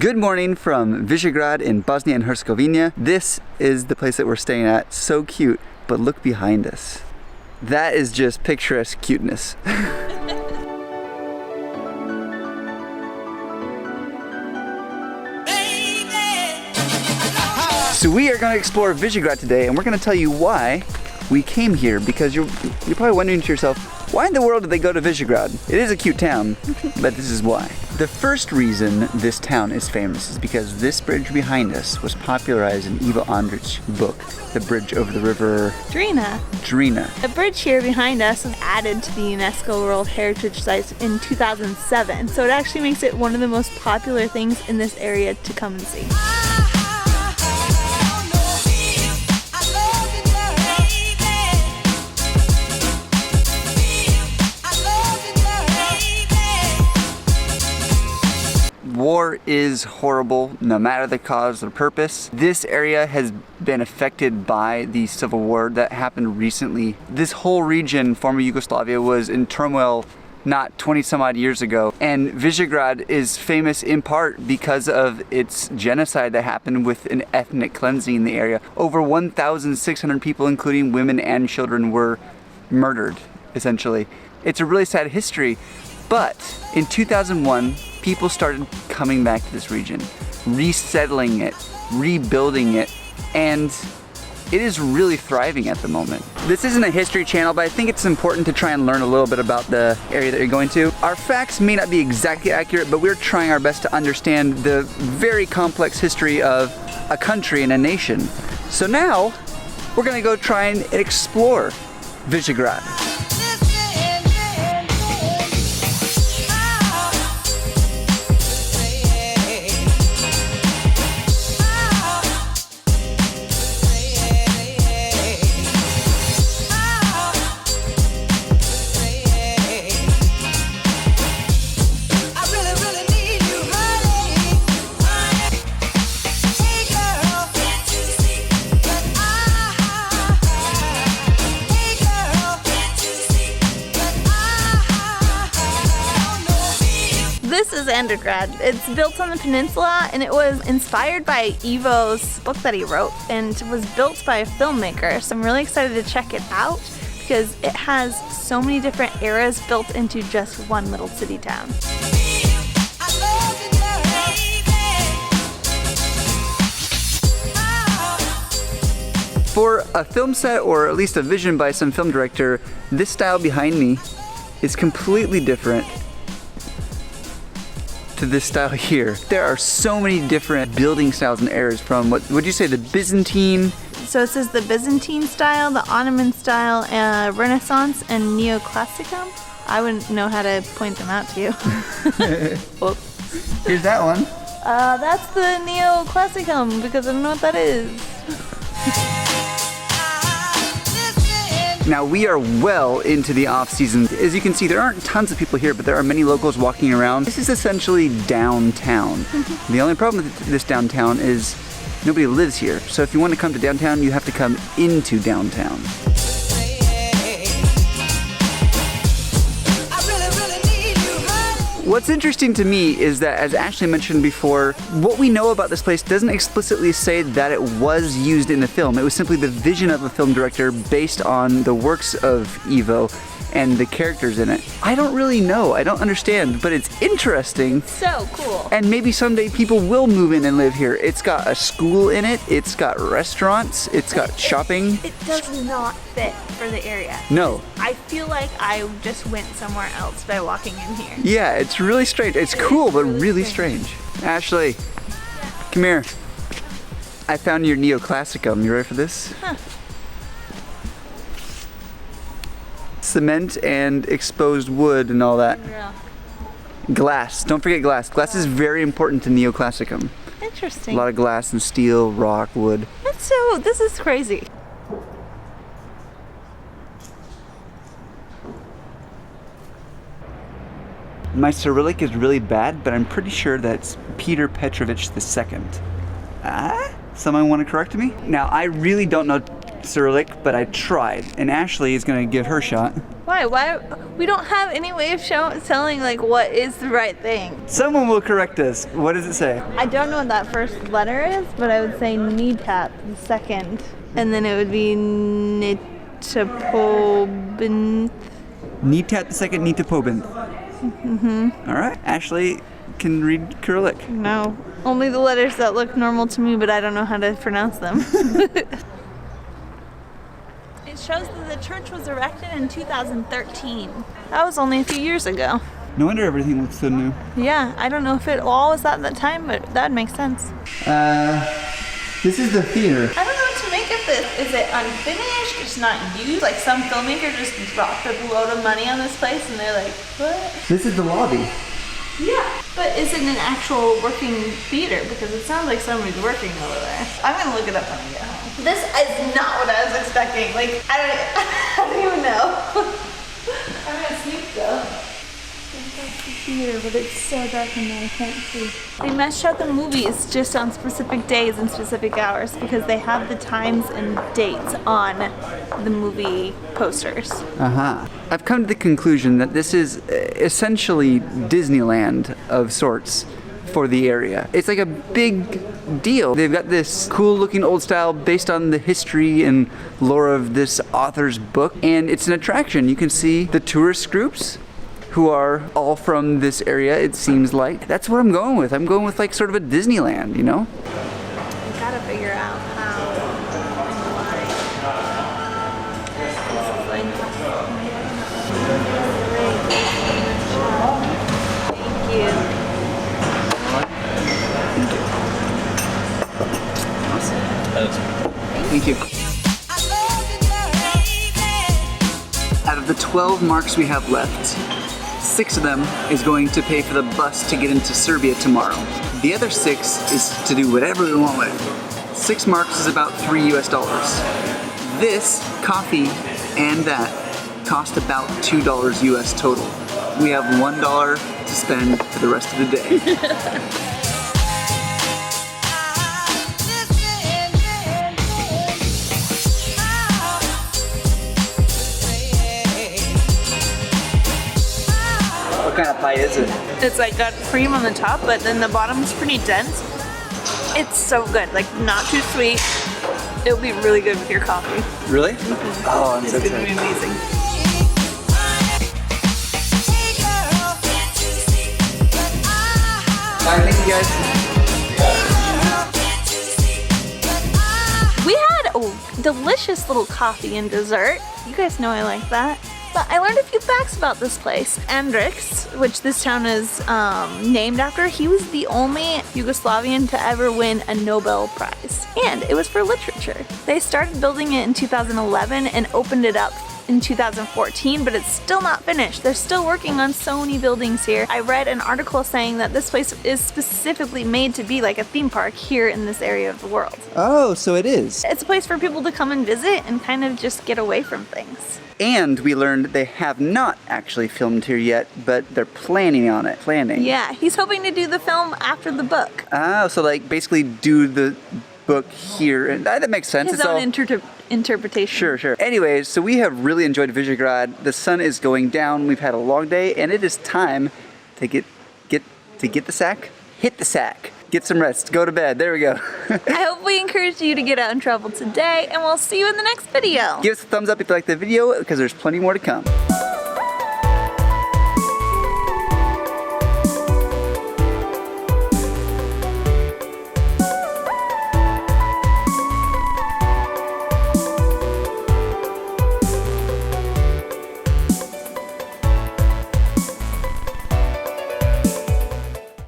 Good morning from Višegrad in Bosnia and Herzegovina. This is the place that we're staying at. So cute, but look behind us. That is just picturesque cuteness. So we are going to explore Višegrad today, and we're going to tell you why we came here, because you're probably wondering to yourself, why in the world did they go to Višegrad? It is a cute town, but this is why. The first reason this town is famous is because this bridge behind us was popularized in Ivo Andrić's book, The Bridge Over the River Drina. The bridge here behind us was added to the UNESCO World Heritage Sites in 2007, so it actually makes it one of the most popular things in this area to come and see. War is horrible, no matter the cause or purpose. This area has been affected by the civil war that happened recently. This whole region, former Yugoslavia, was in turmoil not 20 some odd years ago. And Višegrad is famous in part because of its genocide that happened with an ethnic cleansing in the area. Over 1,600 people, including women and children, were murdered, essentially. It's a really sad history, but in 2001, people started coming back to this region, resettling it, rebuilding it, and it is really thriving at the moment. This isn't a history channel, but I think it's important to try and learn a little bit about the area that you're going to. Our facts may not be exactly accurate, but we're trying our best to understand the very complex history of a country and a nation. So now, we're gonna go try and explore Višegrad. This is Andrićgrad. It's built on the peninsula, and it was inspired by Ivo's book that he wrote, and was built by a filmmaker. So I'm really excited to check it out because it has so many different eras built into just one little city town. For a film set, or at least a vision by some film director, this style behind me is completely different to this style here. There are so many different building styles and eras, from what would you say, the Byzantine? So it says the Byzantine style, the Ottoman style, Renaissance, and Neoclassicism. I wouldn't know how to point them out to you. Here's that one. That's the Neoclassicism, because I don't know what that is. Now we are well into the off season. As you can see, there aren't tons of people here, but there are many locals walking around. This is essentially downtown. The only problem with this downtown is nobody lives here. So if you want to come to downtown, you have to come into downtown. What's interesting to me is that, as Ashley mentioned before, what we know about this place doesn't explicitly say that it was used in the film. It was simply the vision of a film director based on the works of Ivo and the characters in it. I don't really know, I don't understand, but it's interesting. So cool. And maybe someday people will move in and live here. It's got a school in it, it's got restaurants, it's got shopping. It does not fit for the area. No. I feel like I just went somewhere else by walking in here. Yeah, it's really strange. It's cool, but really strange. Ashley, come here. I found your Neoclassicum. You ready for this? Huh. Cement and exposed wood and all that. Yeah. Glass. Don't forget glass. Glass is very important to Neoclassicum. Interesting. A lot of glass and steel, rock, wood. This is crazy. My Cyrillic is really bad, but I'm pretty sure that's Peter Petrovich II. Someone want to correct me? Now, I really don't know Cyrillic, but I tried, and Ashley is going to give her shot. Why We don't have any way of telling like what is the right thing. Someone will correct us. What does it say? I don't know what that first letter is, but I would say Nitat, the second. And then it would be Nitapobinth. Nitat the second, Nitapobinth. All right. Ashley can read Cyrillic. No, only the letters that look normal to me, but I don't know how to pronounce them. It shows that the church was erected in 2013. That was only a few years ago. No wonder everything looks so new. Yeah, I don't know if it all was at that time, but that would make sense. This is the theater. I don't know what to make of this. Is it unfinished? It's not used? Like some filmmaker just dropped a load of money on this place and they're like, what? This is the lobby. Yeah, but is it an actual working theater? Because it sounds like somebody's working over there. I'm gonna look it up when I get home. This is not what I was expecting. Like, I don't even know. I'm gonna sneak though. That's the theater, but it's so dark in there I can't see. They must show the movies just on specific days and specific hours because they have the times and dates on the movie posters. I've come to the conclusion that this is essentially Disneyland of sorts for the area. It's like a big deal. They've got this cool looking old style based on the history and lore of this author's book, and it's an attraction. You can see the tourist groups who are all from this area, it seems like. That's what I'm going with. I'm going with like sort of a Disneyland, you know? I gotta figure out how and why. This is like... Thank you. Thank you. Out of the 12 marks we have left, 6 of them is going to pay for the bus to get into Serbia tomorrow. The other 6 is to do whatever we want with it. 6 marks is about $3 US. This, coffee, and that cost about $2 US total. We have $1 to spend for the rest of the day. What kind of pie is it? It's like got cream on the top, but then the bottom is pretty dense. It's so good, like not too sweet. It'll be really good with your coffee. Really? Oh, I'm so It's gonna be excited. amazing. All right, thank you guys. We had a delicious little coffee and dessert. You guys know I like that. But I learned a few facts about this place. Andrićgrad, which this town is named after, he was the only Yugoslavian to ever win a Nobel Prize. And it was for literature. They started building it in 2011 and opened it up in 2014, but it's still not finished. They're still working on so many buildings here. I read an article saying that this place is specifically made to be like a theme park here in this area of the world. Oh, so it is. It's a place for people to come and visit and kind of just get away from things. And we learned they have not actually filmed here yet, but they're planning on it. Yeah, he's hoping to do the film after the book. Oh, so like basically do the book here. And that makes sense. His own interpretation. Sure. Anyways, so we have really enjoyed Višegrad. The sun is going down. We've had a long day, and it is time to get the sack, hit the sack, get some rest, go to bed. There we go. I hope we encouraged you to get out and travel today, and we'll see you in the next video. Give us a thumbs up if you like the video, because there's plenty more to come.